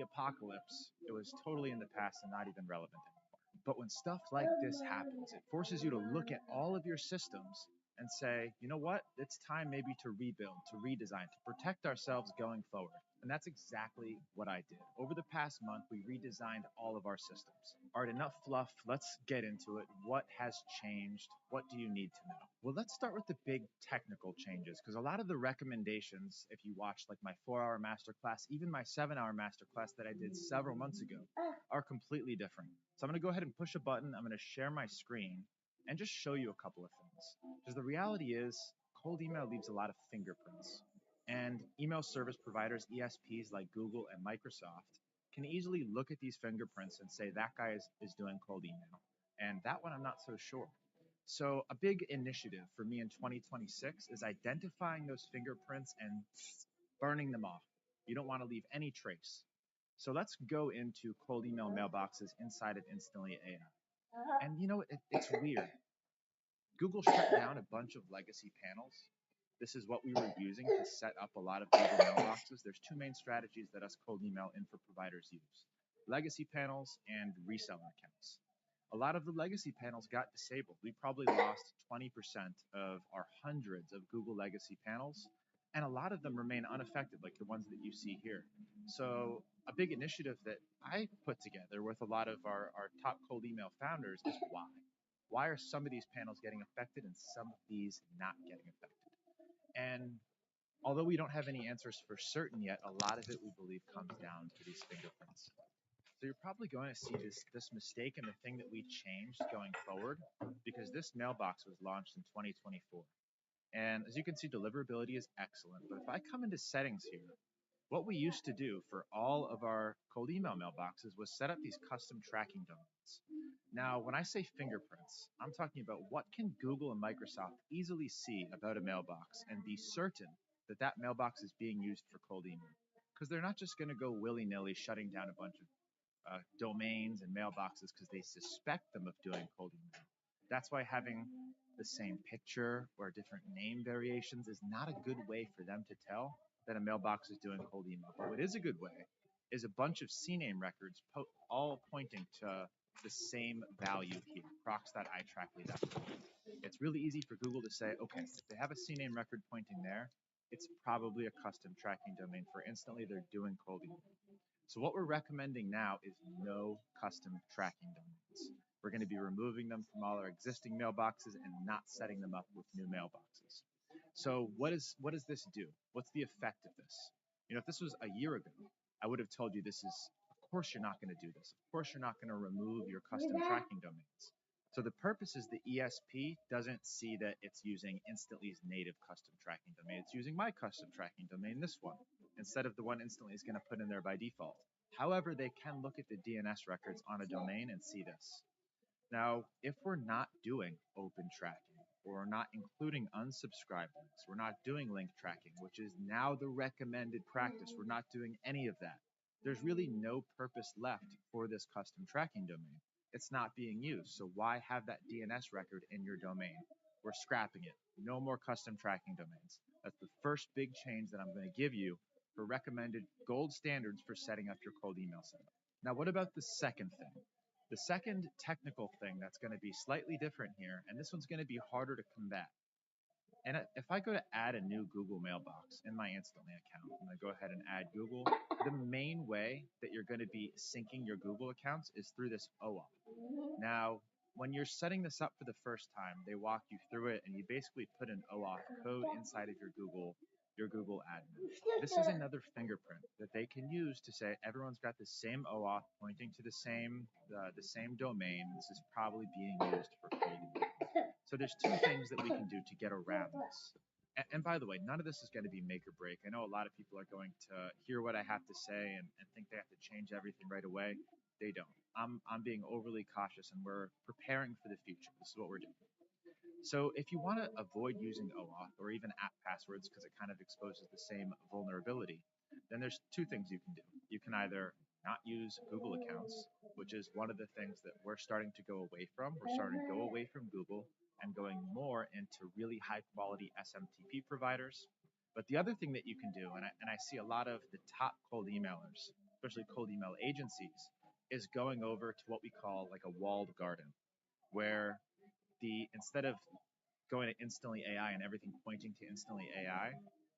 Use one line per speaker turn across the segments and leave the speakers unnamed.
the apocalypse, it was totally in the past and not even relevant anymore. But when stuff like this happens, it forces you to look at all of your systems and say, you know what? It's time maybe to rebuild, to redesign, to protect ourselves going forward. And that's exactly what I did. Over the past month, we redesigned all of our systems. All right, enough fluff. Let's get into it. What has changed? What do you need to know? Well, let's start with the big technical changes, because a lot of the recommendations, if you watched like my 4-hour masterclass, even my 7-hour masterclass that I did several months ago, are completely different. So I'm going to go ahead and push a button. I'm going to share my screen and just show you a couple of things. Because the reality is, cold email leaves a lot of fingerprints. And email service providers, ESPs like Google and Microsoft, can easily look at these fingerprints and say that guy is doing cold email. And that one I'm not so sure. So a big initiative for me in 2026 is identifying those fingerprints and burning them off. You don't want to leave any trace. So let's go into cold email mailboxes inside of Instantly AI. And you know, it's weird. Google shut down a bunch of legacy panels. This is what we were using to set up a lot of Google mailboxes. There's two main strategies that us cold email info providers use: legacy panels and reseller accounts. A lot of the legacy panels got disabled. We probably lost 20% of our hundreds of Google legacy panels, and a lot of them remain unaffected, like the ones that you see here. So a big initiative that I put together with a lot of our top cold email founders is why. Why are some of these panels getting affected and some of these not getting affected? And although we don't have any answers for certain yet, a lot of it we believe comes down to these fingerprints. So you're probably going to see this mistake in the thing that we changed going forward, because this mailbox was launched in 2024. And as you can see, deliverability is excellent. But if I come into settings here, what we used to do for all of our cold email mailboxes was set up these custom tracking domains. Now, when I say fingerprints, I'm talking about what can Google and Microsoft easily see about a mailbox and be certain that that mailbox is being used for cold email. Because they're not just going to go willy-nilly shutting down a bunch of domains and mailboxes because they suspect them of doing cold email. That's why having the same picture or different name variations is not a good way for them to tell that a mailbox is doing cold email. But what is a good way is a bunch of CNAME records all pointing to the same value here, procs.itrackly.com. It's really easy for Google to say, okay, if they have a CNAME record pointing there, it's probably a custom tracking domain. For instantly, they're doing cold email. So what we're recommending now is no custom tracking domains. We're going to be removing them from all our existing mailboxes and not setting them up with new mailboxes. So what does this do? What's the effect of this? You know, if this was a year ago, I would have told you this is, of course you're not going to do this. Of course you're not going to remove your custom tracking domains. So the purpose is the ESP doesn't see that it's using Instantly's native custom tracking domain. It's using my custom tracking domain, this one, instead of the one Instantly is going to put in there by default. However, they can look at the DNS records on a domain and see this. Now, if we're not doing open tracking, or we're not including unsubscribed links, we're not doing link tracking, which is now the recommended practice, we're not doing any of that, there's really no purpose left for this custom tracking domain. It's not being used, so why have that DNS record in your domain? We're scrapping it. No more custom tracking domains. That's the first big change that I'm going to give you for recommended gold standards for setting up your cold email setup. Now, what about the second thing? The second technical thing that's going to be slightly different here, and this one's going to be harder to combat. And if I go to add a new Google mailbox in my Instantly account, I'm going to go ahead and add Google. The main way that you're going to be syncing your Google accounts is through this OAuth. Now, when you're setting this up for the first time, they walk you through it, and you basically put an OAuth code inside of your Google admin. This is another fingerprint that they can use to say everyone's got the same OAuth pointing to the same domain. This is probably being used for cold email. So there's two things that we can do to get around this. And by the way, none of this is going to be make or break. I know a lot of people are going to hear what I have to say and think they have to change everything right away. They don't. I'm being overly cautious, and we're preparing for the future. This is what we're doing. So if you want to avoid using OAuth or even app passwords because it kind of exposes the same vulnerability, then there's two things you can do. You can either not use Google accounts, which is one of the things that we're starting to go away from. We're starting to go away from Google and going more into really high quality SMTP providers. But the other thing that you can do, and I see a lot of the top cold emailers especially cold email agencies, is going over to what we call like a walled garden, where the instead of going to instantly AI and everything pointing to instantly AI,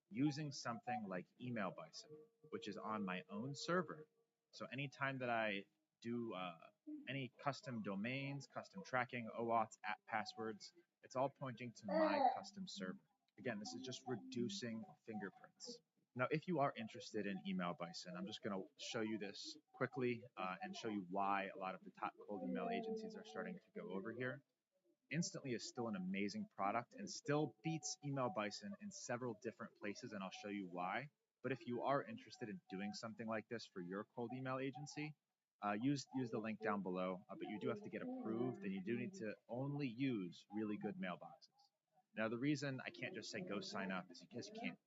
using something like Email Bison, which is on my own server. So anytime that I do any custom domains, custom tracking, OAuths, app passwords, it's all pointing to my custom server. Again, this is just reducing fingerprints. Now, if you are interested in Email Bison, I'm just going to show you this quickly and show you why a lot of the top cold email agencies are starting to go over here. Instantly is still an amazing product and still beats Email Bison in several different places, and I'll show you why. But if you are interested in doing something like this for your cold email agency, use the link down below. But you do have to get approved, and you do need to only use really good mailboxes. Now, the reason I can't just say go sign up is because you can't.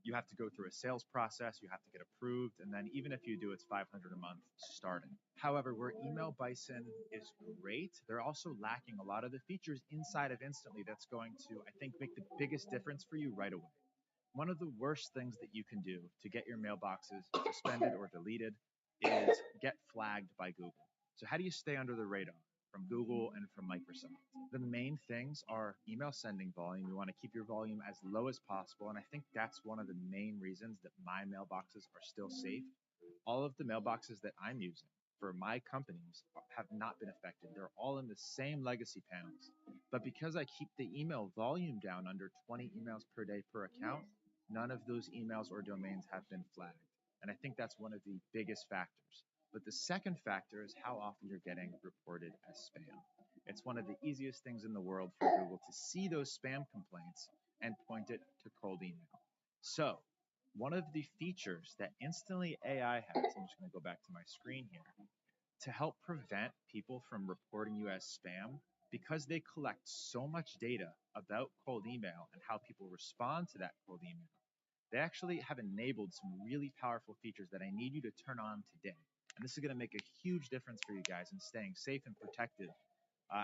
You have to go through a sales process, you have to get approved, and then even if you do, it's $500 a month starting. However, where Email Bison is great, they're also lacking a lot of the features inside of Instantly that's going to, I think, make the biggest difference for you right away. One of the worst things that you can do to get your mailboxes suspended or deleted is get flagged by Google. So how do you stay under the radar from Google and from Microsoft? The main things are email sending volume. You want to keep your volume as low as possible. And I think that's one of the main reasons that my mailboxes are still safe. All of the mailboxes that I'm using for my companies have not been affected. They're all in the same legacy panels. But because I keep the email volume down under 20 emails per day per account, none of those emails or domains have been flagged. And I think that's one of the biggest factors. But the second factor is how often you're getting reported as spam. It's one of the easiest things in the world for Google to see those spam complaints and point it to cold email. So one of the features that Instantly AI has, I'm just going to go back to my screen here, to help prevent people from reporting you as spam, because they collect so much data about cold email and how people respond to that cold email, they actually have enabled some really powerful features that I need you to turn on today. And this is going to make a huge difference for you guys in staying safe and protected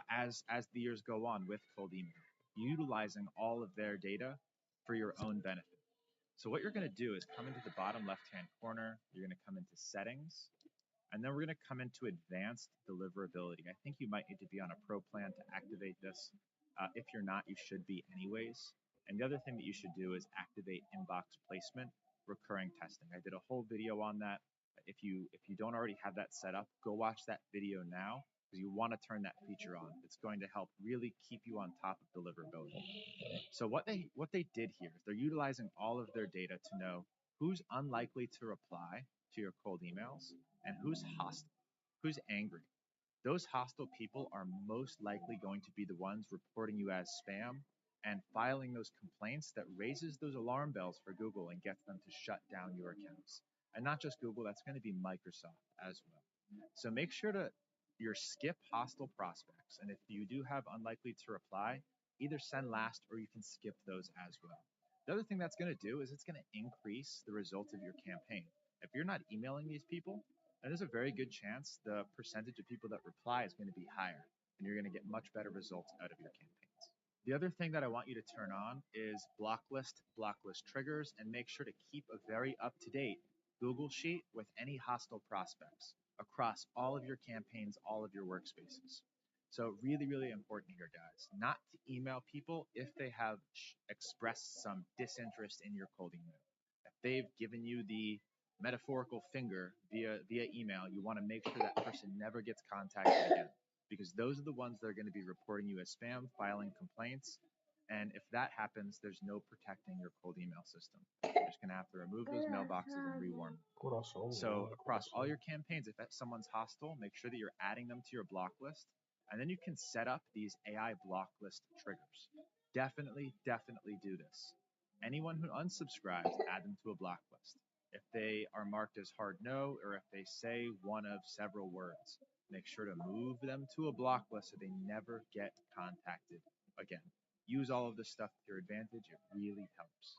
as the years go on with cold email, utilizing all of their data for your own benefit. So what you're going to do is come into the bottom left-hand corner. You're going to come into settings, and then we're going to come into advanced deliverability. I think you might need to be on a pro plan to activate this. If you're not, you should be anyways. And the other thing that you should do is activate inbox placement recurring testing. I did a whole video on that. If you don't already have that set up, go watch that video now, because you want to turn that feature on. It's going to help really keep you on top of deliverability. So what they did here is they're utilizing all of their data to know who's unlikely to reply to your cold emails and who's hostile, who's angry. Those hostile people are most likely going to be the ones reporting you as spam and filing those complaints that raises those alarm bells for Google and gets them to shut down your accounts. And not just Google, that's going to be Microsoft as well. So make sure to skip hostile prospects. And if you do have unlikely to reply, either send last or you can skip those as well. The other thing that's going to do is it's going to increase the results of your campaign. If you're not emailing these people, then there's a very good chance the percentage of people that reply is going to be higher, and you're going to get much better results out of your campaigns. The other thing that I want you to turn on is block list triggers, and make sure to keep a very up-to-date Google Sheet with any hostile prospects across all of your campaigns, all of your workspaces. So really, really important here, guys, not to email people if they have expressed some disinterest in your cold email. If they've given you the metaphorical finger via email, you want to make sure that person never gets contacted again, because those are the ones that are going to be reporting you as spam, filing complaints. And if that happens, there's no protecting your cold email system. You're just going to have to remove those mailboxes and rewarm them. So across all your campaigns, if someone's hostile, make sure that you're adding them to your block list. And then you can set up these AI block list triggers. Definitely do this. Anyone who unsubscribes, add them to a block list. If they are marked as hard no, or if they say one of several words, make sure to move them to a block list so they never get contacted again. Use all of this stuff to your advantage. It really helps.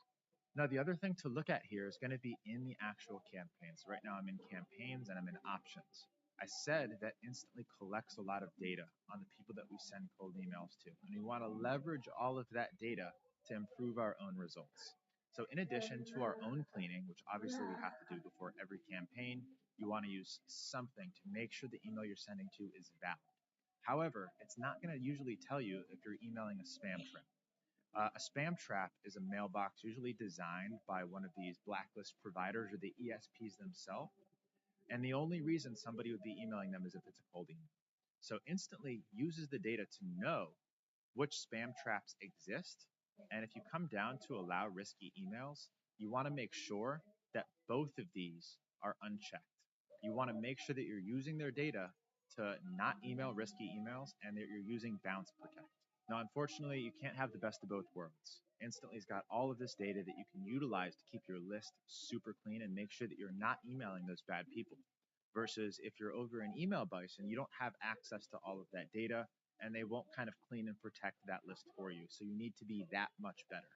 Now, the other thing to look at here is going to be in the actual campaigns. Right now, I'm in campaigns and I'm in options. I said that Instantly collects a lot of data on the people that we send cold emails to, and we want to leverage all of that data to improve our own results. So in addition to our own cleaning, which obviously we have to do before every campaign, You want to use something to make sure the email you're sending to is valid. However, it's not going to usually tell you if you're emailing a spam trap. A spam trap is a mailbox usually designed by one of these blacklist providers or the ESPs themselves. And the only reason somebody would be emailing them is if it's a cold email. So Instantly uses the data to know which spam traps exist. And if you come down to allow risky emails, you want to make sure that both of these are unchecked. You want to make sure that you're using their data to not email risky emails and that you're using bounce protect. Now, unfortunately, you can't have the best of both worlds. Instantly's got all of this data that you can utilize to keep your list super clean and make sure that you're not emailing those bad people. Versus if you're over in Email Bison, you don't have access to all of that data and they won't kind of clean and protect that list for you. So you need to be that much better.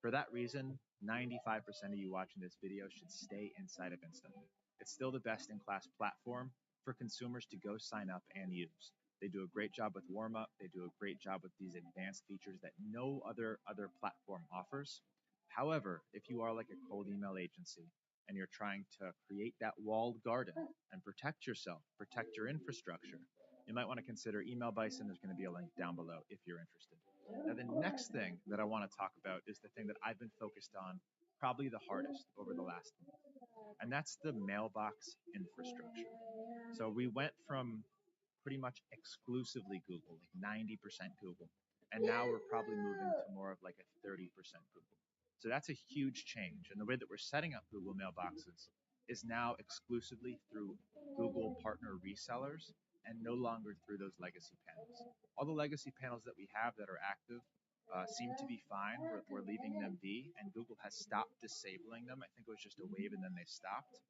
For that reason, 95% of you watching this video should stay inside of Instantly. It's still the best in class platform for consumers to go sign up and use. They do a great job with warm up. They do a great job with these advanced features that no other platform offers. However, if you are like a cold email agency and you're trying to create that walled garden and protect yourself, protect your infrastructure, you might want to consider Email Bison. There's going to be a link down below if you're interested. Now, the next thing that I want to talk about is the thing that I've been focused on probably the hardest over the last month, and that's the mailbox infrastructure. So we went from pretty much exclusively Google, like 90% Google, and now we're probably moving to more of like a 30% Google. So that's a huge change. And the way that we're setting up Google mailboxes is now exclusively through Google partner resellers and no longer through those legacy panels. All the legacy panels that we have that are active seem to be fine. We're leaving them be, and Google has stopped disabling them. I think it was just a wave and then they stopped.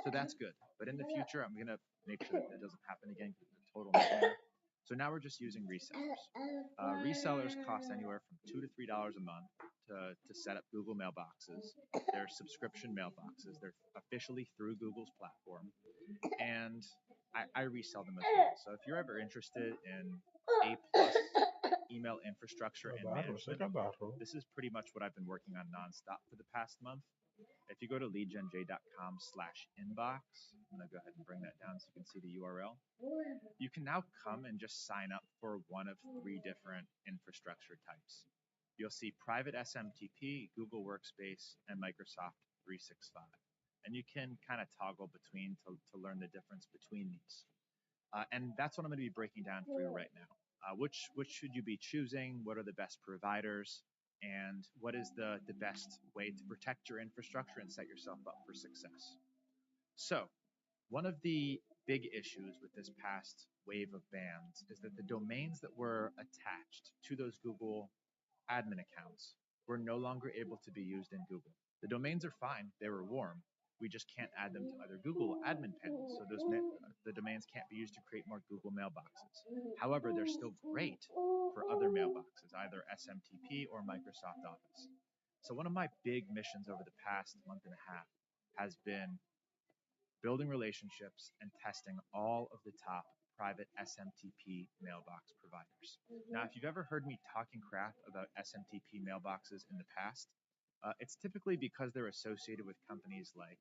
So that's good. But in the future, I'm going to make sure that doesn't happen again because it's a total nightmare. So now we're just using resellers. Resellers cost anywhere from $2 to $3 a month to set up Google mailboxes. They're subscription mailboxes. They're officially through Google's platform. And I resell them as well. So if you're ever interested in A+ email infrastructure and management, this is pretty much what I've been working on nonstop for the past month. If you go to leadgenj.com/inbox, I'm going to go ahead and bring that down so you can see the URL. You can now come and just sign up for one of 3 different infrastructure types. You'll see private SMTP, Google Workspace, and Microsoft 365. And you can kind of toggle between to learn the difference between these. And that's what I'm going to be breaking down for you right now. Which should you be choosing? What are the best providers? And what is the best way to protect your infrastructure and set yourself up for success? So one of the big issues with this past wave of bans is that the domains that were attached to those Google admin accounts were no longer able to be used in Google. The domains are fine. They were warm. We just can't add them to other Google admin panels. So the domains can't be used to create more Google mailboxes. However, they're still great for other mailboxes, either SMTP or Microsoft Office. So one of my big missions over the past month and a half has been building relationships and testing all of the top private SMTP mailbox providers. Now, if you've ever heard me talking crap about SMTP mailboxes in the past, it's typically because they're associated with companies like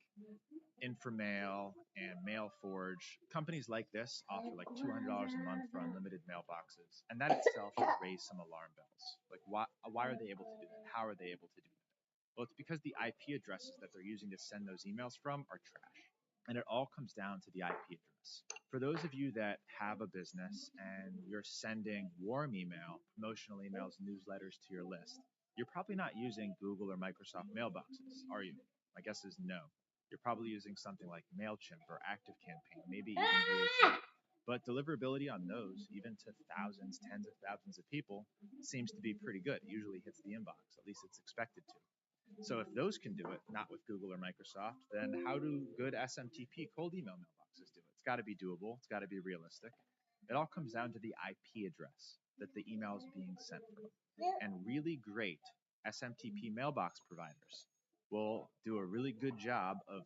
Inframail and MailForge. Companies like this offer like $200 a month for unlimited mailboxes, and that itself should raise some alarm bells. Like, why are they able to do that? How are they able to do that? Well, it's because the IP addresses that they're using to send those emails from are trash. And it all comes down to the IP address. For those of you that have a business and you're sending warm email, promotional emails, newsletters to your list, you're probably not using Google or Microsoft mailboxes, are you? My guess is no. You're probably using something like MailChimp or ActiveCampaign, maybe even VA. But deliverability on those, even to thousands, tens of thousands of people, seems to be pretty good. It usually hits the inbox, at least it's expected to. So if those can do it, not with Google or Microsoft, then how do good SMTP cold email mailboxes do it? It's got to be doable. It's got to be realistic. It all comes down to the IP address that the email is being sent from. And really great SMTP mailbox providers will do a really good job of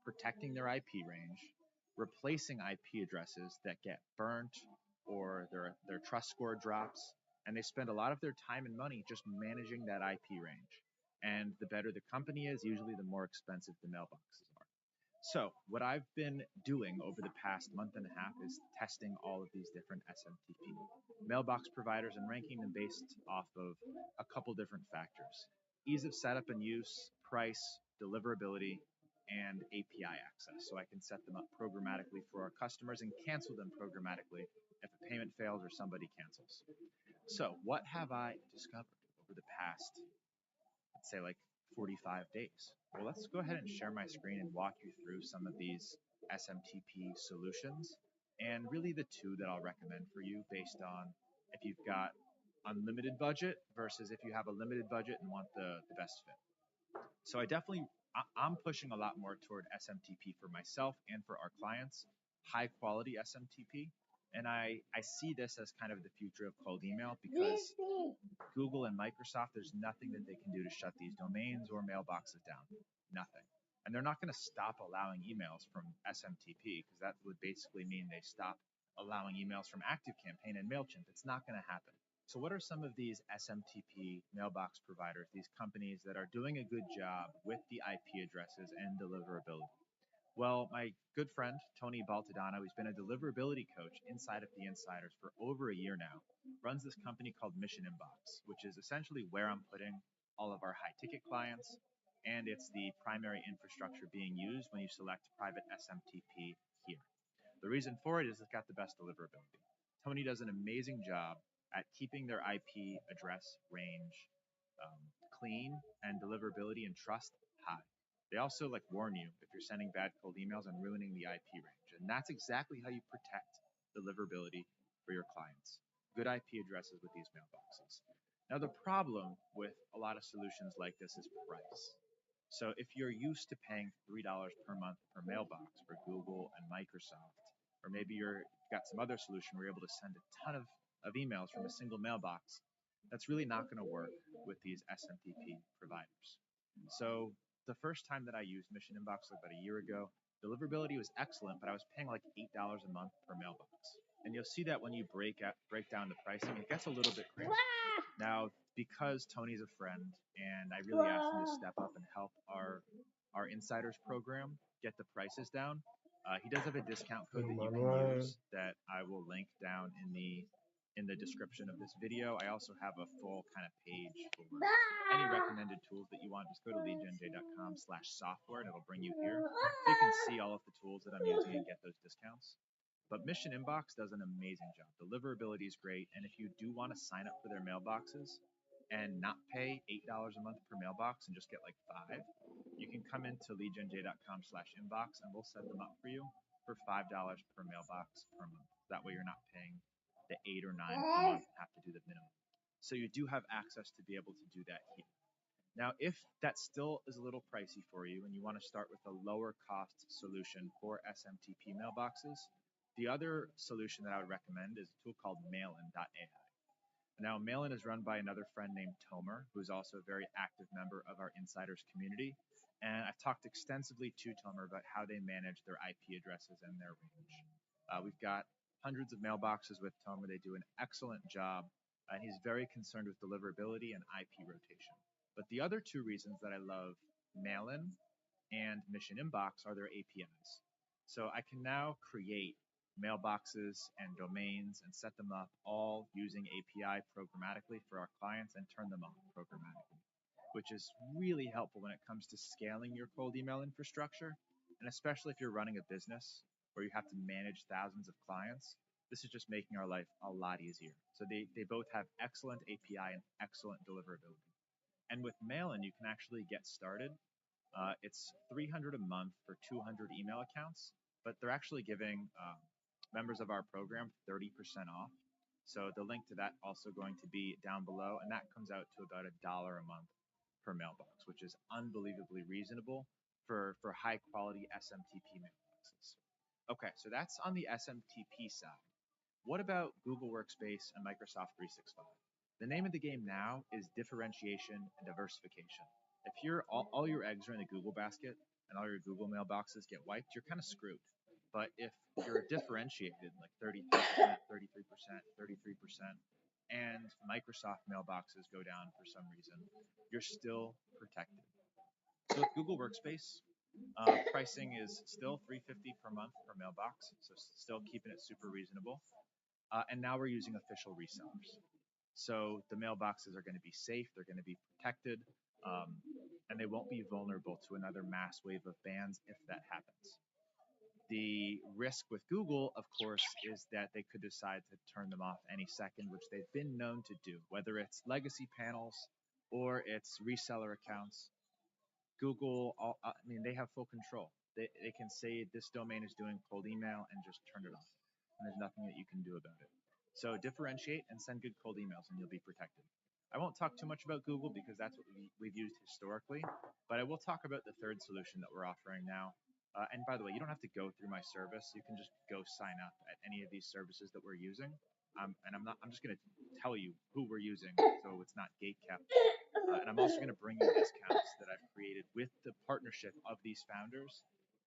protecting their IP range, replacing IP addresses that get burnt or their trust score drops, and they spend a lot of their time and money just managing that IP range. And the better the company is, usually the more expensive the mailboxes are. So what I've been doing over the past month and a half is testing all of these different SMTP mailbox providers and ranking them based off of a couple different factors: ease of setup and use, price, deliverability, and API access. So I can set them up programmatically for our customers and cancel them programmatically if a payment fails or somebody cancels. So what have I discovered over the past, let's say, like 45 days? Well, let's go ahead and share my screen and walk you through some of these SMTP solutions, and really the two that I'll recommend for you based on if you've got unlimited budget versus if you have a limited budget and want the best fit. So I'm pushing a lot more toward SMTP for myself and for our clients, high quality SMTP. And I see this as kind of the future of cold email, because Google and Microsoft, there's nothing that they can do to shut these domains or mailboxes down. Nothing. And they're not going to stop allowing emails from SMTP, because that would basically mean they stop allowing emails from ActiveCampaign and MailChimp. It's not going to happen. So what are some of these SMTP mailbox providers, these companies that are doing a good job with the IP addresses and deliverability? Well, my good friend, Tony Baltadano, who's been a deliverability coach inside of the Insiders for over a year now, runs this company called Mission Inbox, which is essentially where I'm putting all of our high ticket clients. And it's the primary infrastructure being used when you select private SMTP here. The reason for it is it's got the best deliverability. Tony does an amazing job at keeping their IP address range clean and deliverability and trust high. They also warn you if you're sending bad cold emails and ruining the IP range. And that's exactly how you protect deliverability for your clients. Good IP addresses with these mailboxes. Now, the problem with a lot of solutions like this is price. So if you're used to paying $3 per month per mailbox for Google and Microsoft, or maybe you've got some other solution where you're able to send a ton of emails from a single mailbox, that's really not going to work with these SMTP providers. So the first time that I used Mission Inbox about a year ago, deliverability was excellent, but I was paying like $8 a month per mailbox. And you'll see that when you break down the pricing, it gets a little bit crazy. Now, because Tony's a friend and I really asked him to step up and help our Insiders program get the prices down, he does have a discount code that you can use that I will link down in the description of this video. I also have a full kind of page for any recommended tools that you want. Just go to leadgenj.com/software and it'll bring you here, so you can see all of the tools that I'm using and get those discounts. But Mission Inbox does an amazing job. Deliverability is great, and if you do want to sign up for their mailboxes and not pay $8 a month per mailbox and just get like 5, you can come into leadgenj.com/inbox and we'll set them up for you for $5 per mailbox per month. That way you're not paying the 8 or 9 per month and have to do the minimum. So you do have access to be able to do that here. Now, if that still is a little pricey for you and you want to start with a lower cost solution for SMTP mailboxes, the other solution that I would recommend is a tool called Mailin.ai. Now, Mailin is run by another friend named Tomer, who's also a very active member of our Insiders community. And I've talked extensively to Tomer about how they manage their IP addresses and their range. We've got hundreds of mailboxes with Tomer. They do an excellent job, and he's very concerned with deliverability and IP rotation. But the other two reasons that I love Mailin and Mission Inbox are their APIs. So I can now create mailboxes and domains and set them up all using API programmatically for our clients and turn them on programmatically, which is really helpful when it comes to scaling your cold email infrastructure. And especially if you're running a business where you have to manage thousands of clients, this is just making our life a lot easier. So they both have excellent API and excellent deliverability. And with Mailin, you can actually get started. It's $300 a month for 200 email accounts, but they're actually giving members of our program 30% off. So the link to that also going to be down below, and that comes out to about $1 a month per mailbox, which is unbelievably reasonable for high quality SMTP mailboxes. Okay, so that's on the SMTP side. What about Google Workspace and Microsoft 365? The name of the game now is differentiation and diversification. If all your eggs are in the Google basket and all your Google mailboxes get wiped, you're kind of screwed. But if you're differentiated, like 33%, 33%, 33%, and Microsoft mailboxes go down for some reason, you're still protected. So with Google Workspace, Pricing is still $350 per month per mailbox, so still keeping it super reasonable. And now we're using official resellers. So the mailboxes are going to be safe, they're going to be protected, um, and they won't be vulnerable to another mass wave of bans if that happens. The risk with Google, of course, is that they could decide to turn them off any second, which they've been known to do, whether it's legacy panels or it's reseller accounts. Google, I mean, they have full control. They can say this domain is doing cold email and just turn it off. And there's nothing that you can do about it. So differentiate and send good cold emails and you'll be protected. I won't talk too much about Google because that's what we've used historically, but I will talk about the third solution that we're offering now. And by the way, you don't have to go through my service. You can just go sign up at any of these services that we're using. And I'm just going to tell you who we're using so it's not gate kept. And I'm also going to bring you discounts that I've created with the partnership of these founders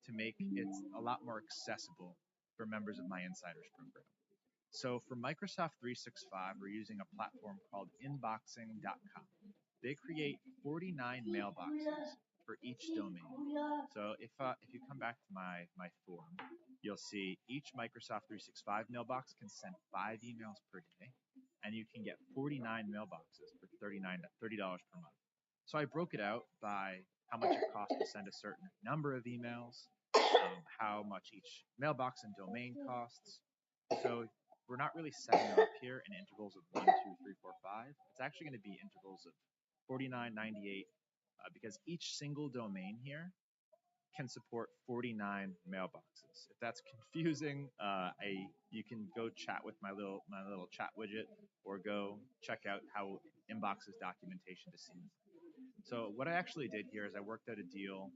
to make it a lot more accessible for members of my insiders program. So for Microsoft 365, we're using a platform called inboxing.com. They create 49 mailboxes for each domain. So if you come back to my forum, you'll see each Microsoft 365 mailbox can send 5 emails per day, and you can get 49 mailboxes for $30 per month. So I broke it out by how much it costs to send a certain number of emails, how much each mailbox and domain costs. So we're not really setting it up here in intervals of 1, 2, 3, 4, 5. It's actually going to be intervals of 49, 98, because each single domain here can support 49 mailboxes. If that's confusing, you can go chat with my little chat widget, or go check out how Inbox's documentation to see. So what I actually did here is I worked out a deal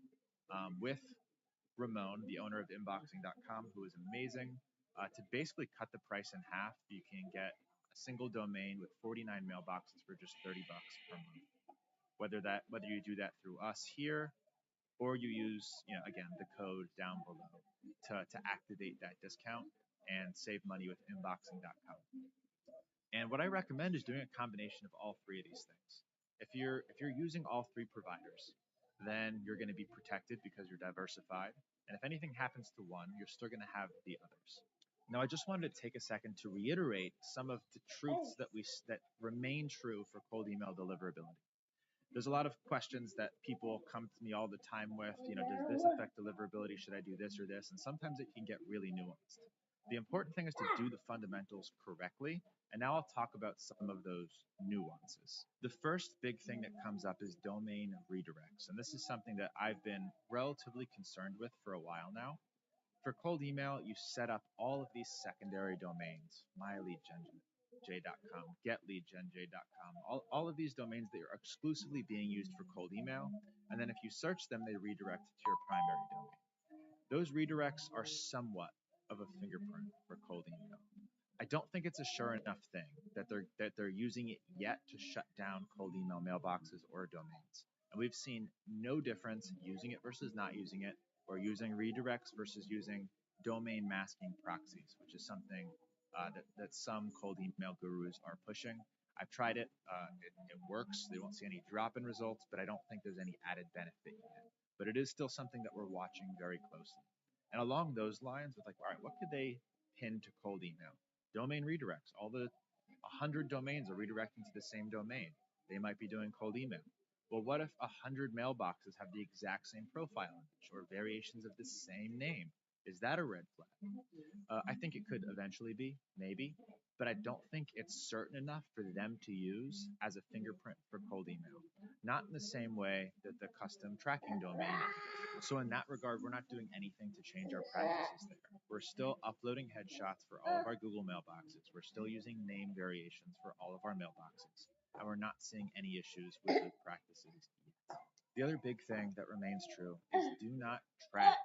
with Ramon, the owner of inboxing.com, who is amazing, to basically cut the price in half. You can get a single domain with 49 mailboxes for just $30 per month. Whether you do that through us here, or you use, again, the code down below to activate that discount and save money with inboxing.com. And what I recommend is doing a combination of all three of these things. If you're using all three providers, then you're going to be protected because you're diversified. And if anything happens to one, you're still going to have the others. Now, I just wanted to take a second to reiterate some of the truths that remain true for cold email deliverability. There's a lot of questions that people come to me all the time with, does this affect deliverability? Should I do this or this? And sometimes it can get really nuanced. The important thing is to do the fundamentals correctly. And now I'll talk about some of those nuances. The first big thing that comes up is domain redirects. And this is something that I've been relatively concerned with for a while now. For cold email, you set up all of these secondary domains, myleadgenj.com, getleadgenj.com, all of these domains that are exclusively being used for cold email. And then if you search them, they redirect to your primary domain. Those redirects are somewhat of a fingerprint for cold email. I don't think it's a sure enough thing that they're using it yet to shut down cold email mailboxes or domains. And we've seen no difference using it versus not using it, or using redirects versus using domain masking proxies, which is something that some cold email gurus are pushing. I've tried it. It works. They don't see any drop in results, but I don't think there's any added benefit yet. But it is still something that we're watching very closely. And along those lines, with all right, what could they pin to cold email? Domain redirects. All the 100 domains are redirecting to the same domain. They might be doing cold email. Well, what if 100 mailboxes have the exact same profile image or variations of the same name? Is that a red flag? I think it could eventually be, maybe, but I don't think it's certain enough for them to use as a fingerprint for cold email. Not in the same way that the custom tracking domain is. So in that regard, we're not doing anything to change our practices there. We're still uploading headshots for all of our Google mailboxes. We're still using name variations for all of our mailboxes. And we're not seeing any issues with those practices yet. The other big thing that remains true is do not track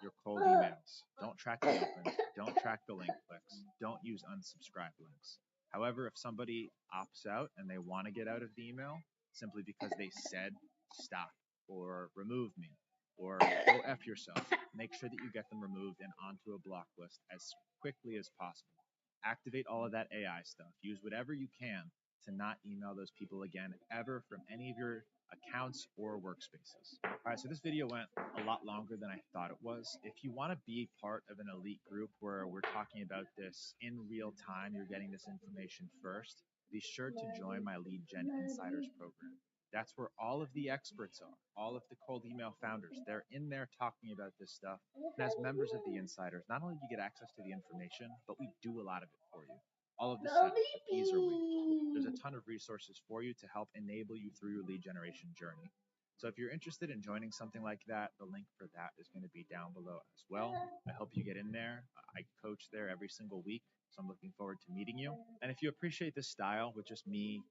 your cold emails. Don't track the opens. Don't track the link clicks. Don't use unsubscribe links. However, if somebody opts out and they want to get out of the email simply because they said stop or remove me or go F yourself, make sure that you get them removed and onto a block list as quickly as possible. Activate all of that AI stuff. Use whatever you can to not email those people again ever from any of your accounts or workspaces. All right, so this video went a lot longer than I thought it was. If you want to be part of an elite group where we're talking about this in real time, you're getting this information first, be sure to join my Lead Gen Insiders program. That's where all of the experts are, all of the cold email founders. They're in there talking about this stuff. And as members of the insiders, not only do you get access to the information, but we do a lot of it for you. All of the setup, the P's are waived. There's a ton of resources for you to help enable you through your lead generation journey. So if you're interested in joining something like that, the link for that is going to be down below as well. I hope you get in there. I coach there every single week, so I'm looking forward to meeting you. And if you appreciate this style with just me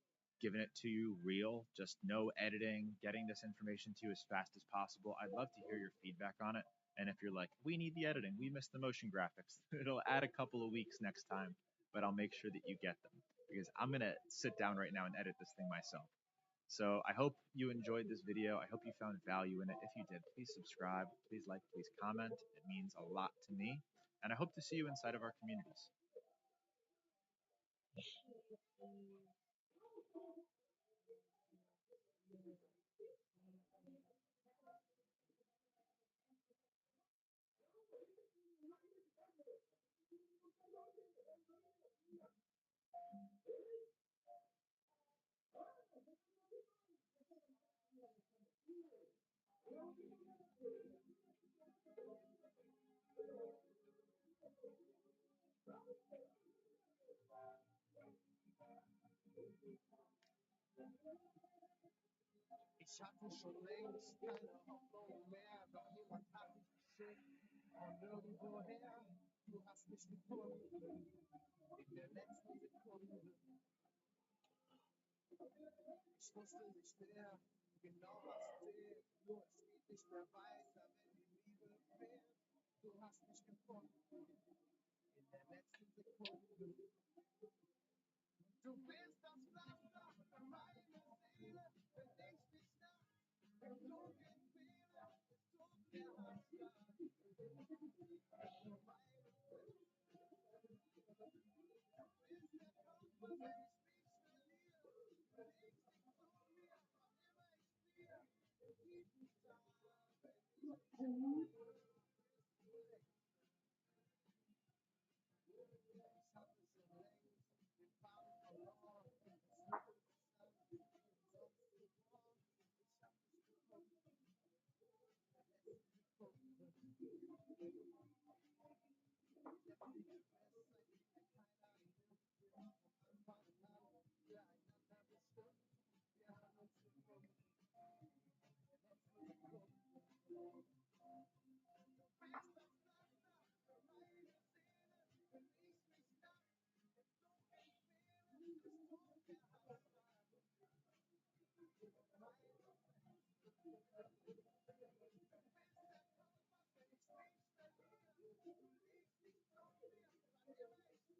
giving it to you real, just no editing, getting this information to you as fast as possible, I'd love to hear your feedback on it. And if you're like, we need the editing, we missed the motion graphics, it'll add a couple of weeks next time, but I'll make sure that you get them because I'm going to sit down right now and edit this thing myself. So I hope you enjoyed this video. I hope you found value in it. If you did, please subscribe, please like, please comment. It means a lot to me. And I hope to see you inside of our communities.
Ich hatte schon längst keine Hoffnung mehr, doch niemand hat dich geschickt von irgendwoher. Du hast mich gefunden in der letzten Sekunde. Ich wusste nicht mehr genau, was zählt, nur es geht nicht mehr weiter, wenn die Liebe fehlt. Du hast mich gefunden in der letzten Sekunde. Du bist das Pflaster für meine Seele, wenn ich dich nach dem Tod empfehle.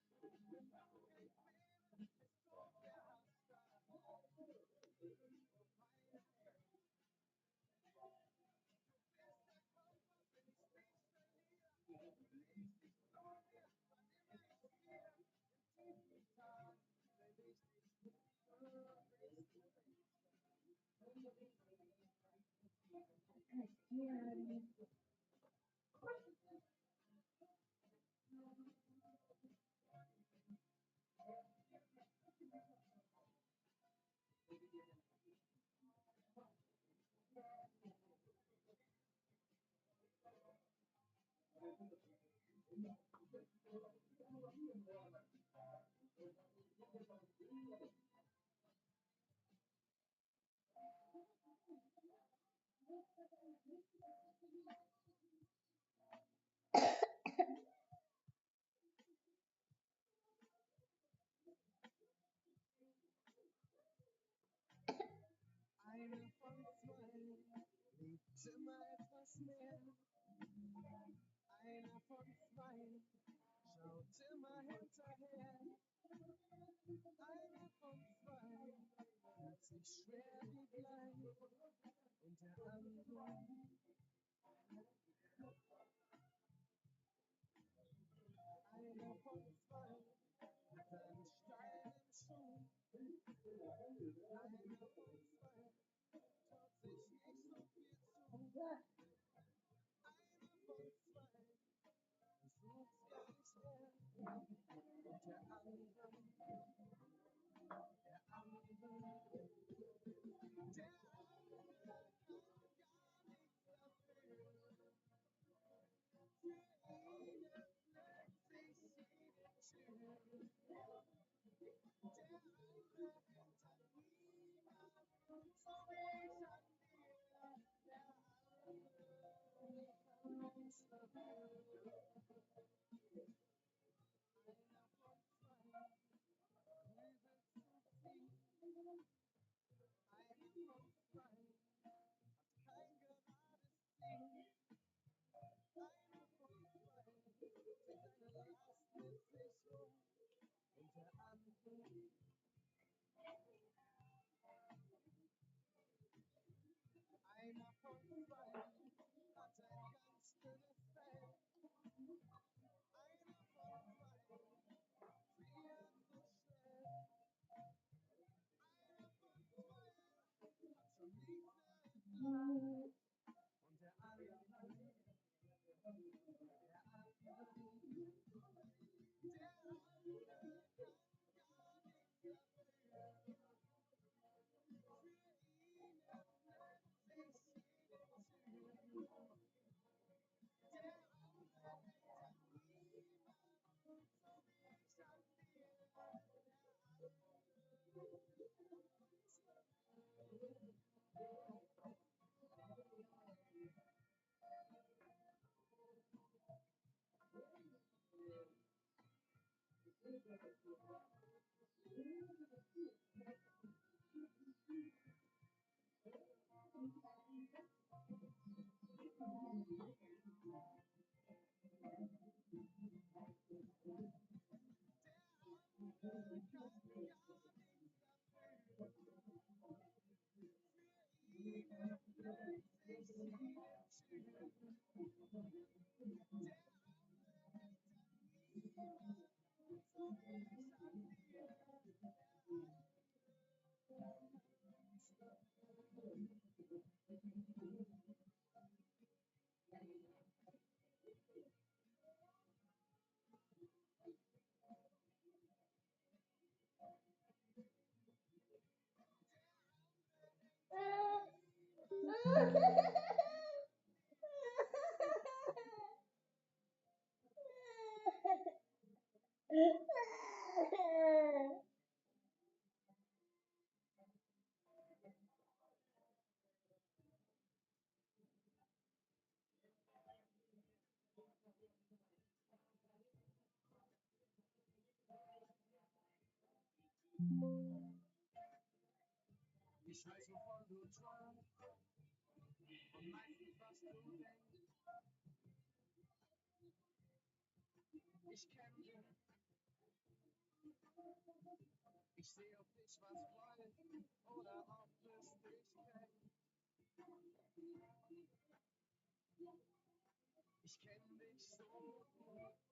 Es tut mir hart leid. immer etwas mehr. Einer von zwei schaut immer hinterher. Einer von zwei fühlt sich schwer wie Blei. Und der andere, einer von zwei hat einen Stein im Schuh. Einer von zwei traut sich nicht so viel zu. Einer von zwei versucht's gar nicht erst. Und der andere, einer von zwei hat ein ganz dünnes Fell. Einer von zwei friert so schnell. Einer von zwei hat schon nichts mehr im Blut. Und der andere kann gar nichts Ich weiß, wovon du träumst und meistens, was du denkst. Ich kenne dich, ich sehe, ob dich was freut oder ob es dich kränkt. Ich kenne dich so gut, du hast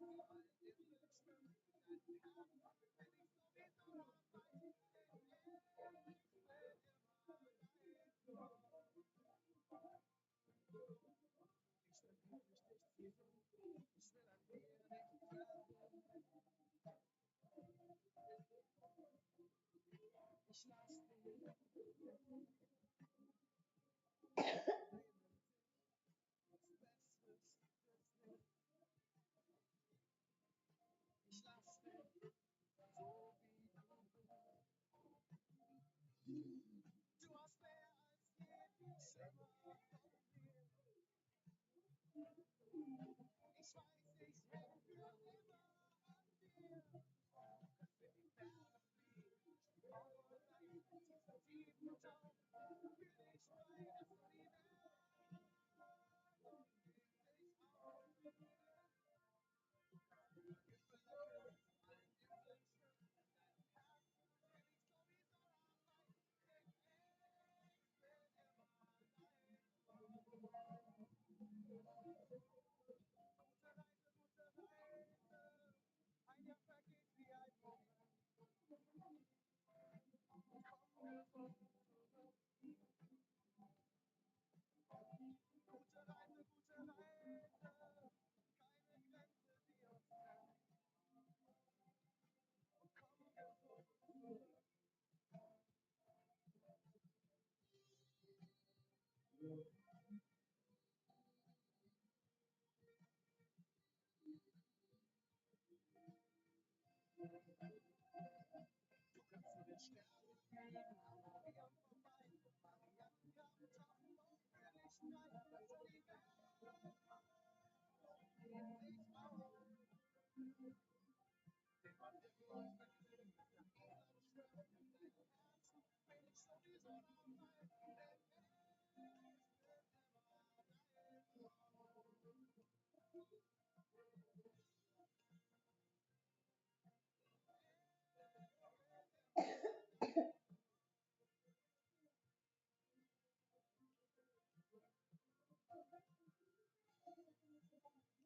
mehr als jeden Schimmer von mir. Ich weiß, ich hänge für immer an dir. Ich lass dich.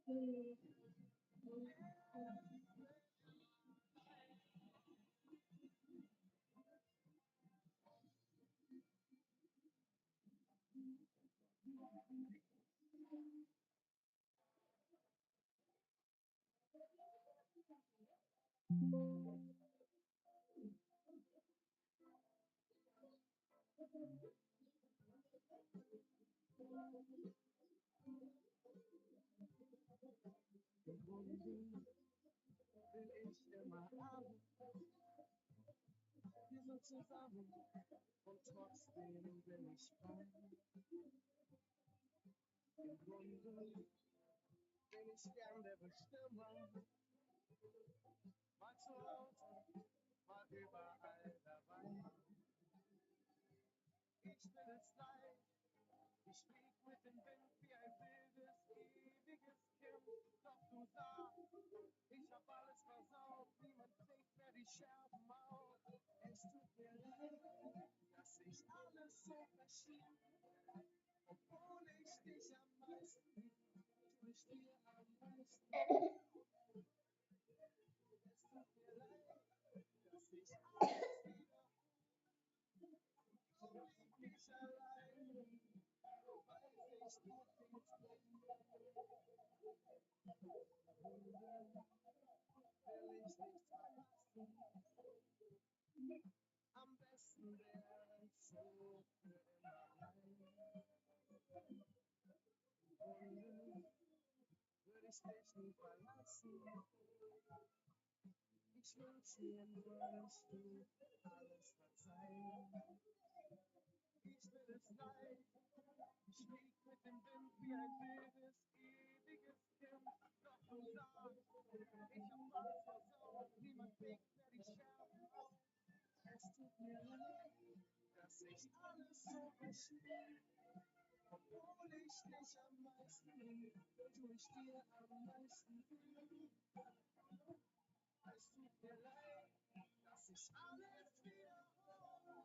Will ich immer arm, wir sind zusammen und trotzdem bin ich frei. Im Grunde bin ich gern der Bestimmer, mal zu Hause, mal überall dabei. Ich will es leicht, ich flieg mit dem Wind wie ein wildes, ewiges Kind. Doch du sagst, ich hab alles versaut, niemand trägt mehr die Scherben auf. Es tut mir leid, dass ich alles so verschiebe, obwohl ich dich am meisten lieb, tu ich dir am meisten. Es tut mir leid, dass ich alles wieder komm, lieb mich allein, weiß ich, du fehlst mir. Will ich nicht verlassen, am besten wär ich so für immer allein. Im Grunde würde ich dich nie verlassen. Ich wünsch mir nur, würdest du alles verzeihen. Ich will es leicht, ich flieg mit dem Wind wie ein wildes, ewiges Kind. Doch du sagst, ich hab alles versaut, niemand fegt mehr die Scherben auf. Es tut mir leid, dass ich alles so verschiebe, obwohl ich dich am meisten lieb, tu ich dir am meisten lieb. Es tut mir leid, dass ich alles wiederhole,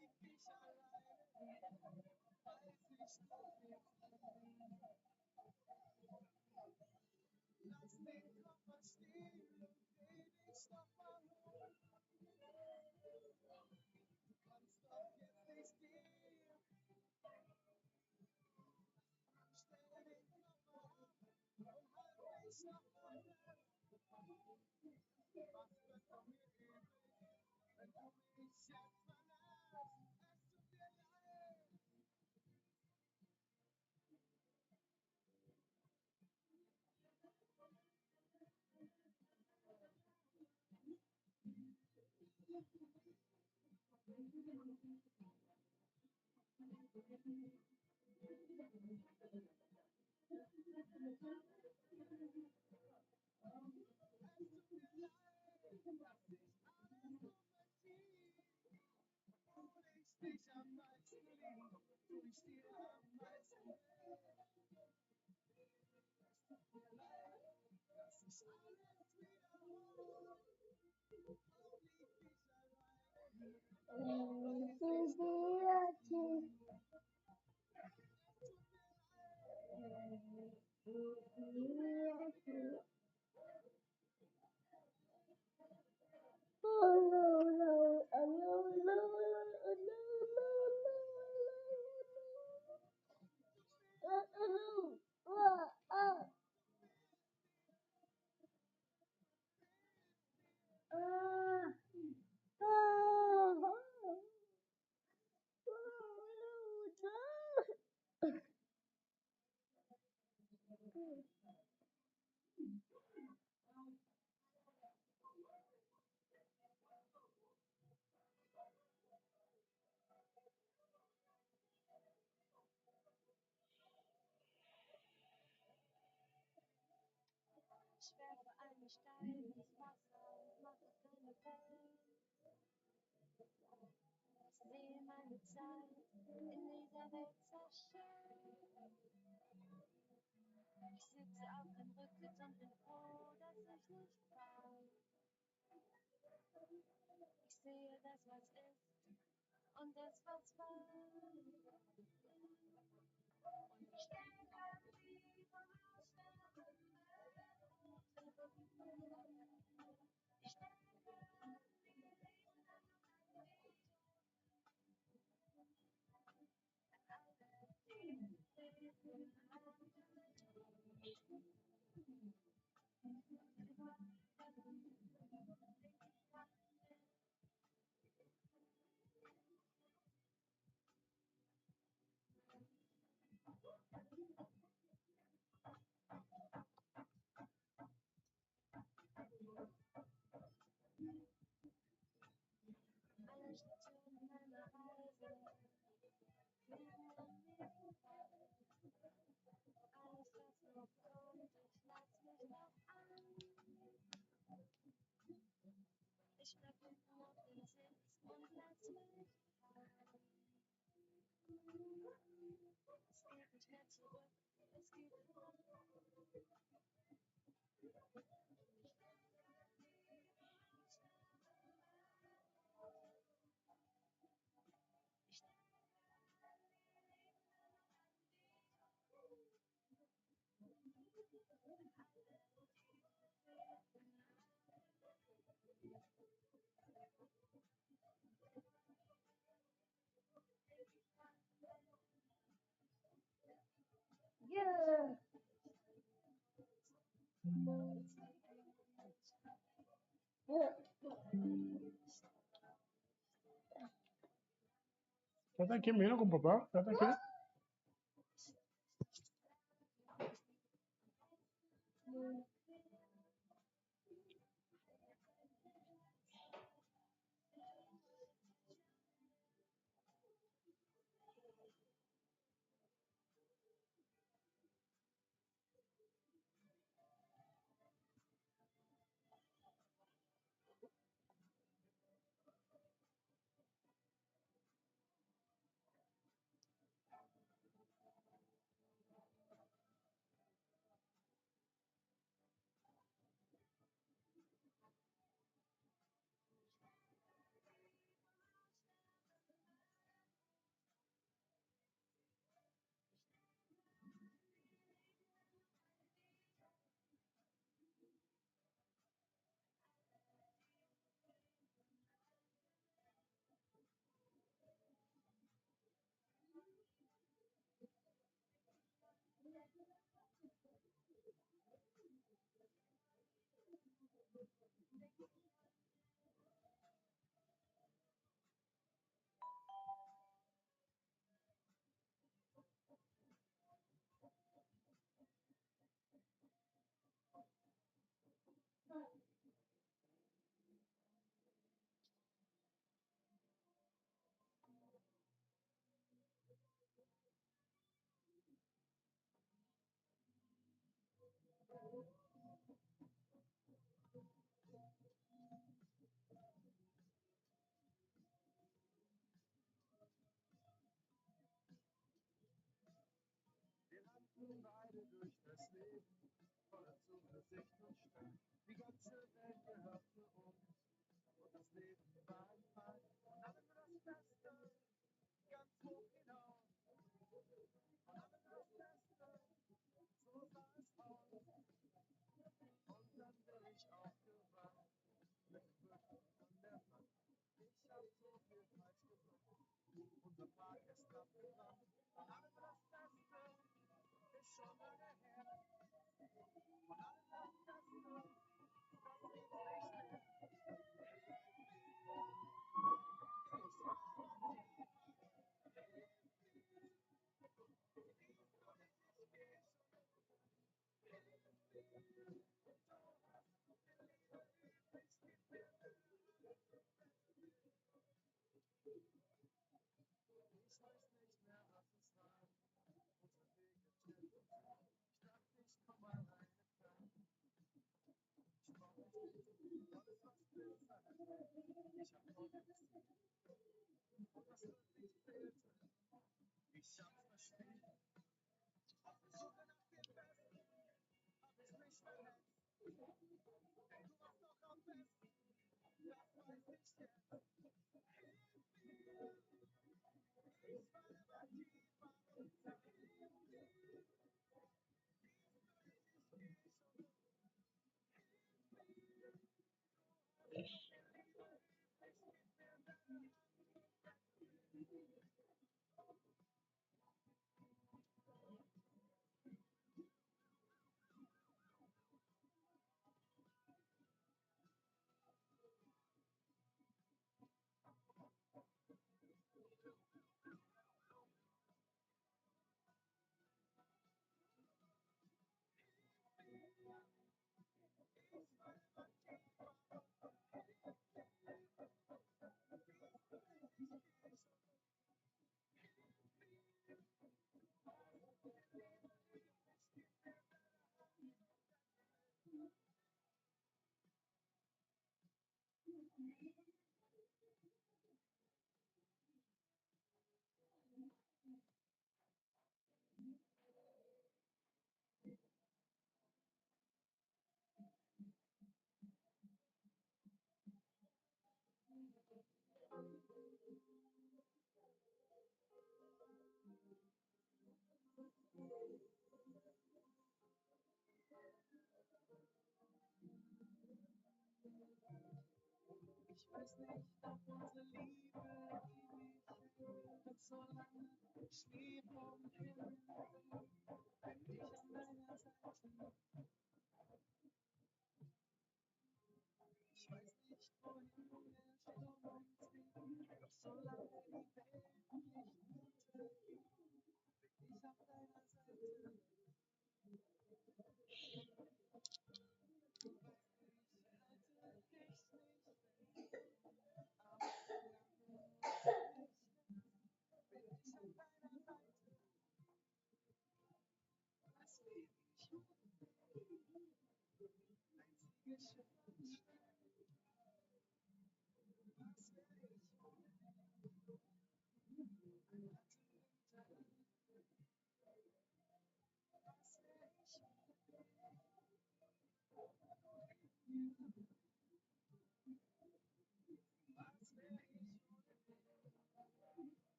lieb mich alleine, weiß ich, du fehlst mir. Lass den Koffer stehen, dreh dich doch mal um. Du kannst doch jetzt nicht gehen. Stell den Koffer ab und halt mich noch mal fest. Was wird von mir übrig, wenn du mich jetzt verlässt? Es tut mir leid. Es tut mir leid, dass ich alles so verschiebe, ¿Estás aquí mira con papá? ¿Estás aquí?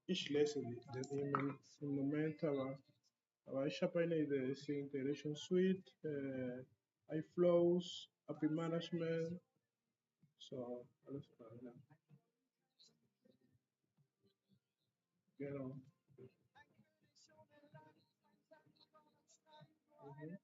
Ich lese im Moment, aber ich habe eine Idee, ist die Integration Suite, iFlows, API Management, so alles klar, ja. Genau. Mhm.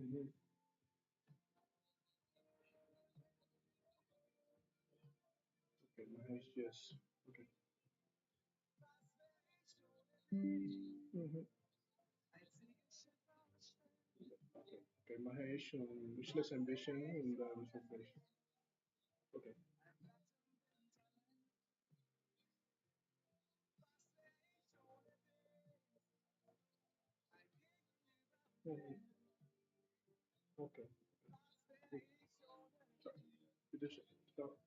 Mm-hmm. Okay, Mahesh, yes. Okay. Mm-hmm. Okay. Okay, Mahesh, wishless ambition und Refactoring. Okay. Mhm. Okay. Cool. So, bitte schön. So,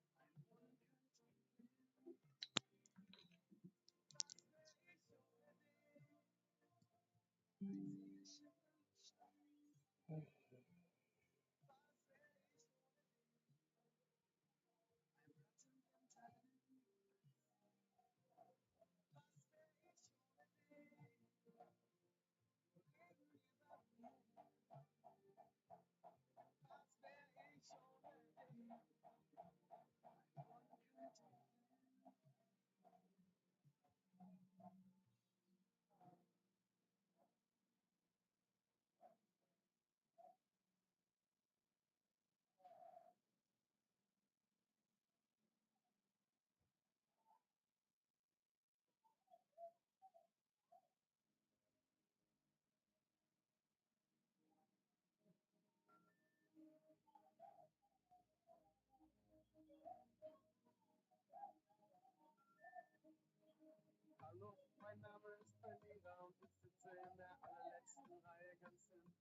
Hallo, mein Name ist Verlierer und ich sitze in der allerletzten Reihe ganz hinten.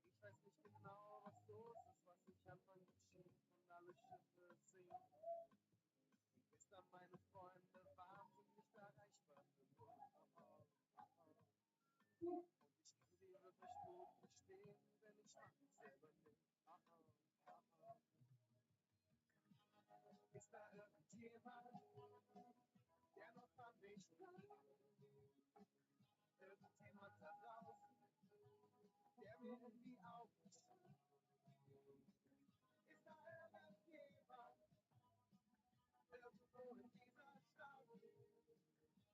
Ich weiß nicht genau, was los ist, was ich Anfang geschieht und alle Schiffe sinken. Gestern meine Freunde wahnsinnig erreichbar für nur. Und ich kann sie wirklich gut verstehen, denn ich mach mich selber nicht. Ist da irgendjemand, der noch an mich glaubt? Irgendjemand da draußen, der mir in die Augen schaut? Ist da irgendjemand irgendwo in dieser Stadt?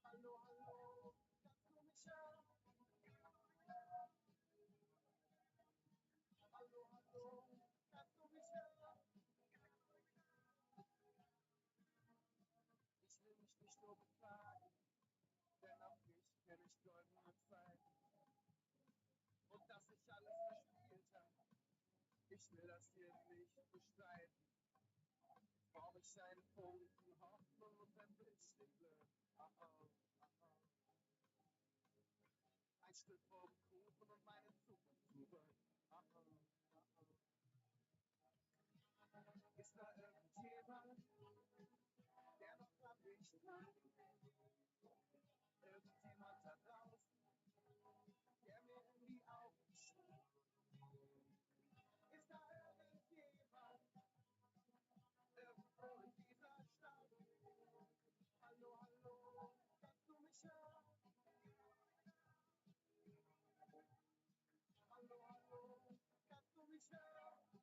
Hallo, hallo, kannst du mich hören? Hallo, hallo, kannst du mich hören? Ich will mich nicht nur beklagen, denn auch ich kenne ich goldene Zeiten. Und dass ich alles verspielt habe, ich will das hier nicht bestreiten. Brauche ich einen Funken Hoffnung und ein bisschen Glück. Ein Stück vom Kuchen und meine Zukunft zurück. Ist da irgendjemand, der noch an mich glaubt? Irgendjemand da draußen, der mir in die Augen schaut? Ist da irgendjemand irgendwo in dieser Stadt? Hallo, hallo, kannst du mich hören? Hallo, hallo, kannst du mich hören?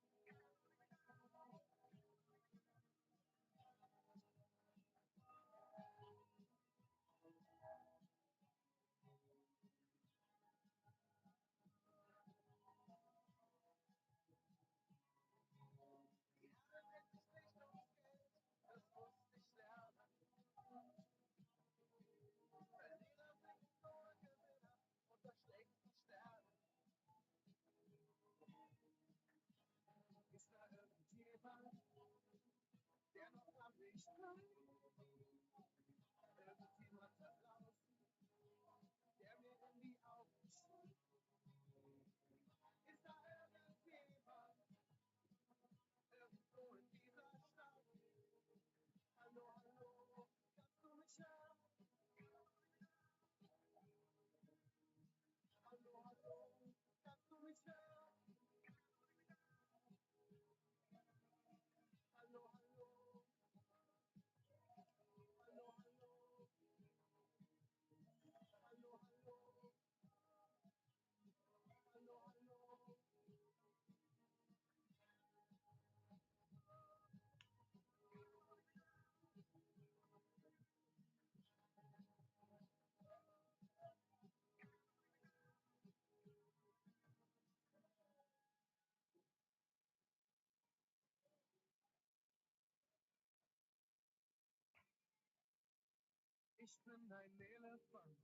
Ich bin ein Elefant,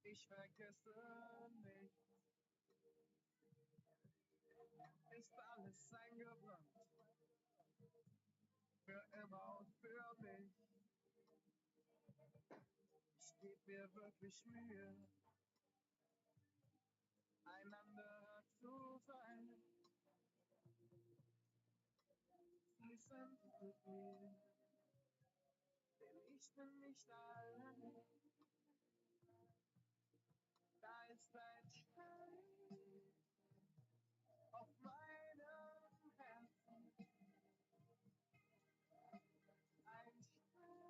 ich vergesse nichts. Ist alles eingebrannt, für immer und für mich. Ich geb mir wirklich Mühe, einander zu sein. Sie sind mit mir, denn ich bin nicht allein. Da ist ein Stein auf meinem Herzen, ein Stein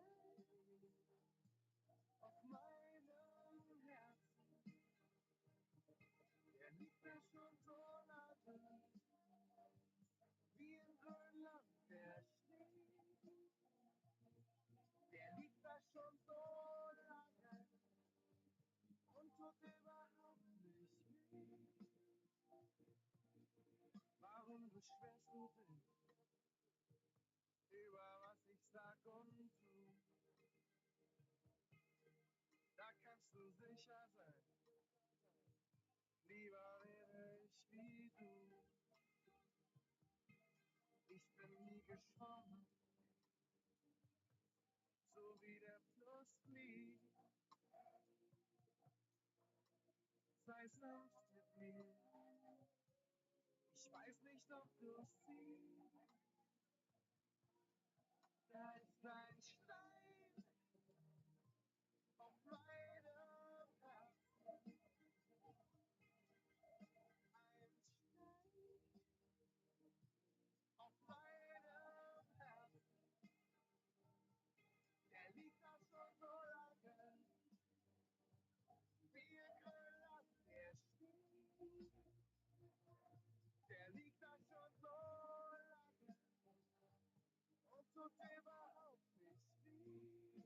auf meinem Herzen. Der liegt da schon so lange, wie in Grönland der Schnee. Der liegt da schon so lange und tut überhaupt nicht weh. Warum beschwerst du dich über was ich sag und tu? Da kannst du sicher sein, lieber wäre ich wie du. Ich bin nie geschwommen, so wie der Fluss fließt. Sei sanft mit mir, ich weiß nicht, ob du siehst. Da ist ein Stein auf meinem Herzen, ein Stein auf meinem Herzen. Der liegt da schon so lange, wie in Grönland der Schnee. Der liegt da schon so lange und tut überhaupt nicht weh.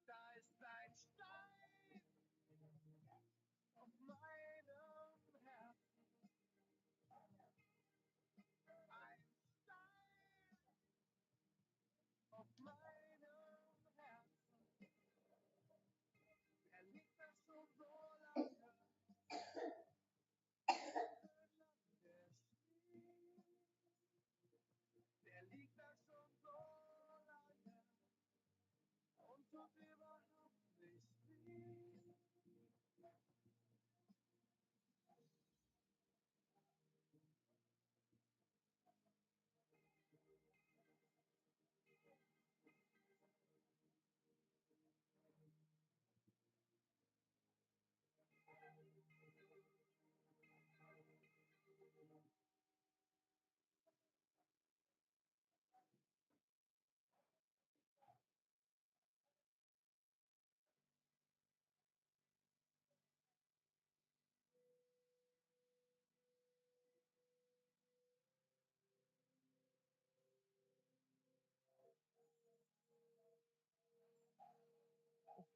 Da ist ein Stein auf meinem Herzen, ein Stein auf meinem Herzen. Der liegt da schon so lange, der Schnee. Der liegt da schon so lange und tut überhaupt nicht weh.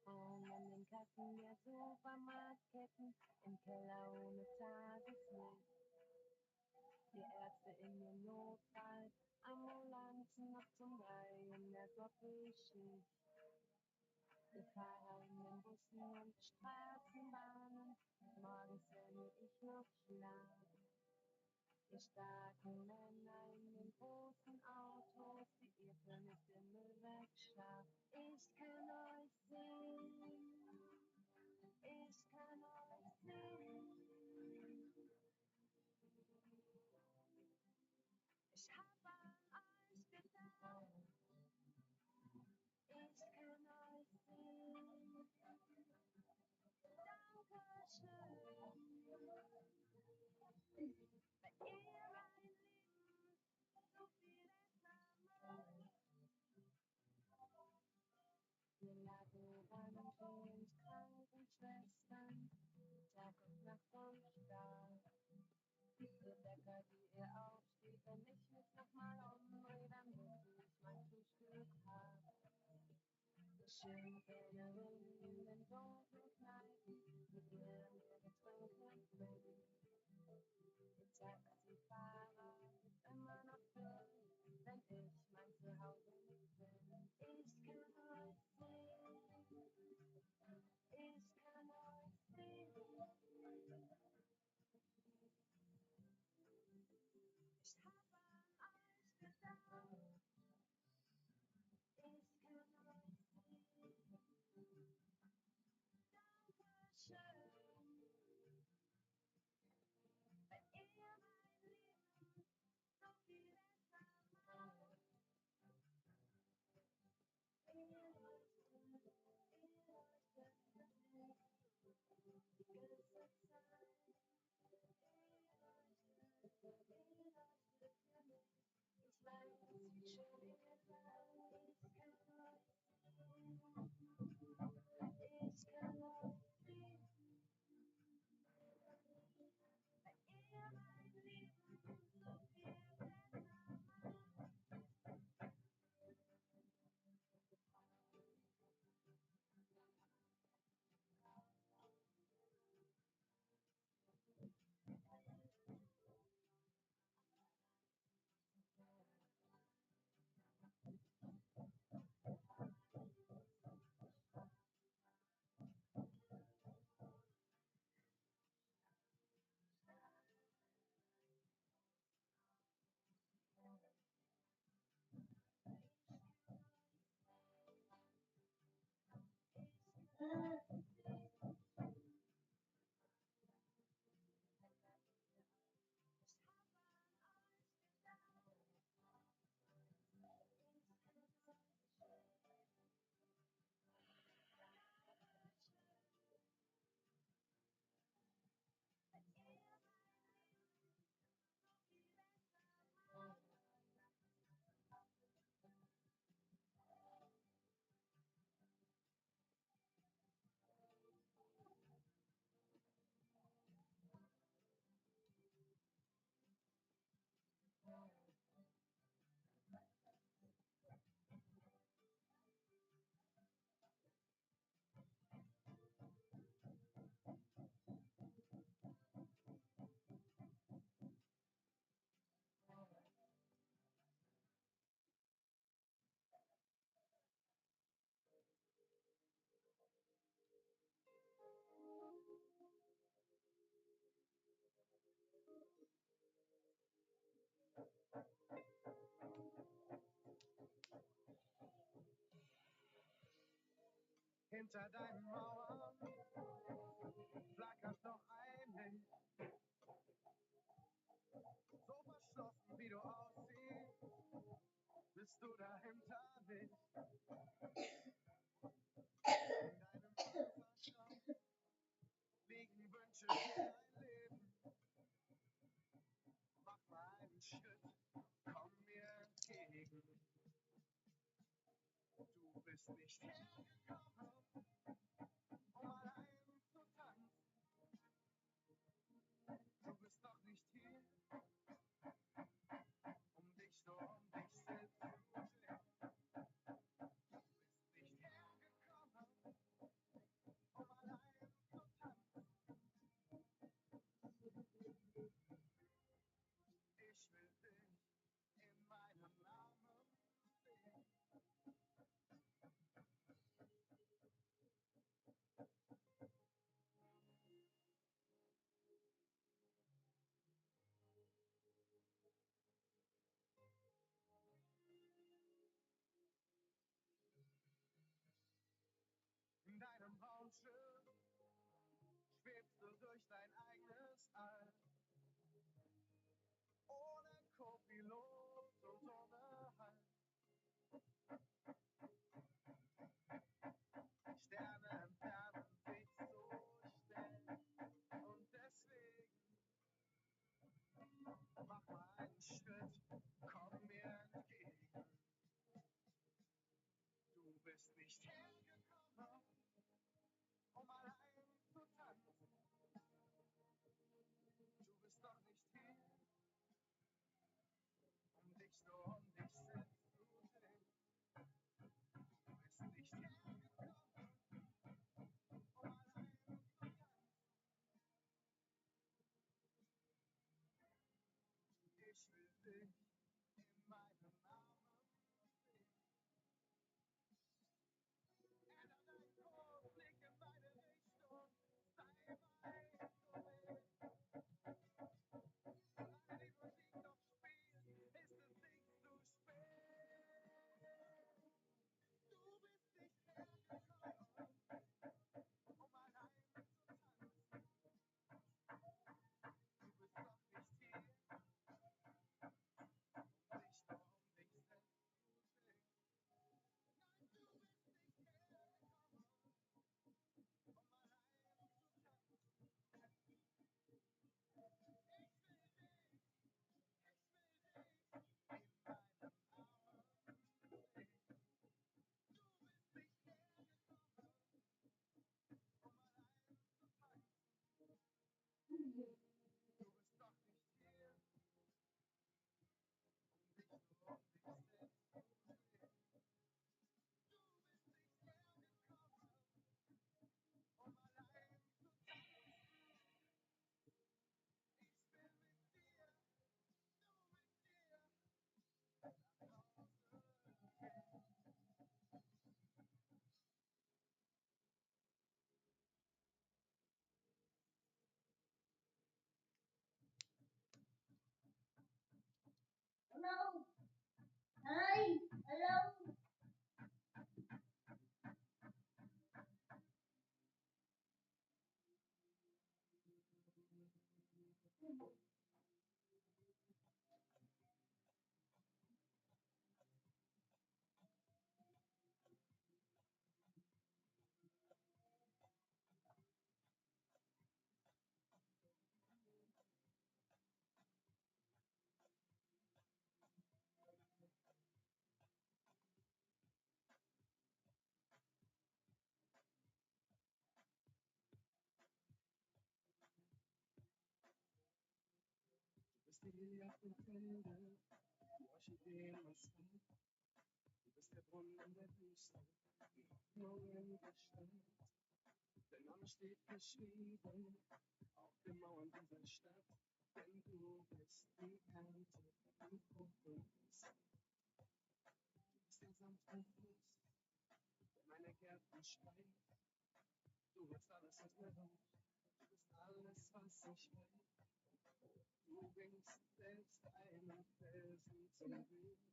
Frauen an den Kassen der Supermarktketten, im Keller ohne Tageslicht. Die Ärzte in den Notfall, Ambulanzen nachts um 3 in der Doppelschicht. Die Fahrer in den Bussen und Straßenbahnen, morgens wenn ich noch schlaf. Die starken Männer in den großen Autos, die Irrtümmer mit dem Müll wegschafft. Ich kann euch sehen, ich kann euch sehen. Ich hab an euch gedacht, ich kann euch sehen. Dankeschön, weil ihr mein Leben so viel besser macht. Wir Laboranten und Krankenschwestern Wenn ich mich nochmal umdreh, dann muss ich mein Frühstück haben. Schön Kellnerin in den dunklen Kneipen, mit der mir Getränke bringt. Der Taxifahrer ist immer noch drin, wenn ich mein Zuhause nicht finde. Ich kann euch sehen, ich kann euch sehen. Ich hab an euch gedacht, ich kann euch sehen. Dankeschön, weil ihr mein Leben so viel besser macht. Ihr leuchtet für mich die ganze Zeit. Ich weiß, wie schön ihr seid. Ich kann euch sehen. Ich kann euch sehen. Weil ihr mein Leben so viel besser macht.
Hinter deinen Mauern flackert noch ein Licht. So verschlossen wie du aussiehst, bist du dahinter nicht. In deinem Wasserschrank liegen Wünsche für dein Leben. Mach mal einen Schritt, komm mir entgegen. Du bist nicht hergekommen, um allein zu tanzen. Du bist doch nicht hier, um dich so um dich selbst zu drehen. Du bist nicht hergekommen, um allein zu tanzen. Ich will dich in meinen Armen sehen. In deinem Raumschiff schwebst du durch dein eigenes All. Ohne Co-Pilot und ohne Halt. Sterne entfernen sich so schnell. Und deswegen mach mal einen Schritt, komm mir entgegen. Du bist nicht hergekommen, um allein zu tanzen. Du bist doch nicht hier, dich in meinen Armen sehen. Ändere deinen Kurs, blick in meine Richtung, sei weit so weg. Solange die Musik noch spielt, ist es nicht zu spät. Du bist nicht hergekommen, um allein zu tanzen. Du bist doch nicht hier, um dich nur um dich selbst zu sehen. Nein, du bist nicht hergekommen, um allein zu tanzen. Ich will dich in meinen Armen sehen. Du bist nicht hergekommen, um allein zu tanzen. Du bist doch nicht hier, um dich nur um dich selbst zu sehen. Du bist nicht hergekommen, um allein zu tanzen. Ich will mit dir, nur mit dir, nach Hause gehen.
Hello. Hi. Hello.
Du bist die Lilie auf dem Felde, die Orchidee im Asphalt. Du bist der Brunnen in der Wüste, die Hoffnung in der Stadt. Dein Name steht geschrieben auf den Mauern dieser Stadt, denn du bist die Ernte, die Frucht ist. Du bist der sanfte Fluss, der meine Gärten schreit. Du bist alles, was mir raus. Du bist alles, was ich will. Du bringst selbst einen Felsen zum Glück.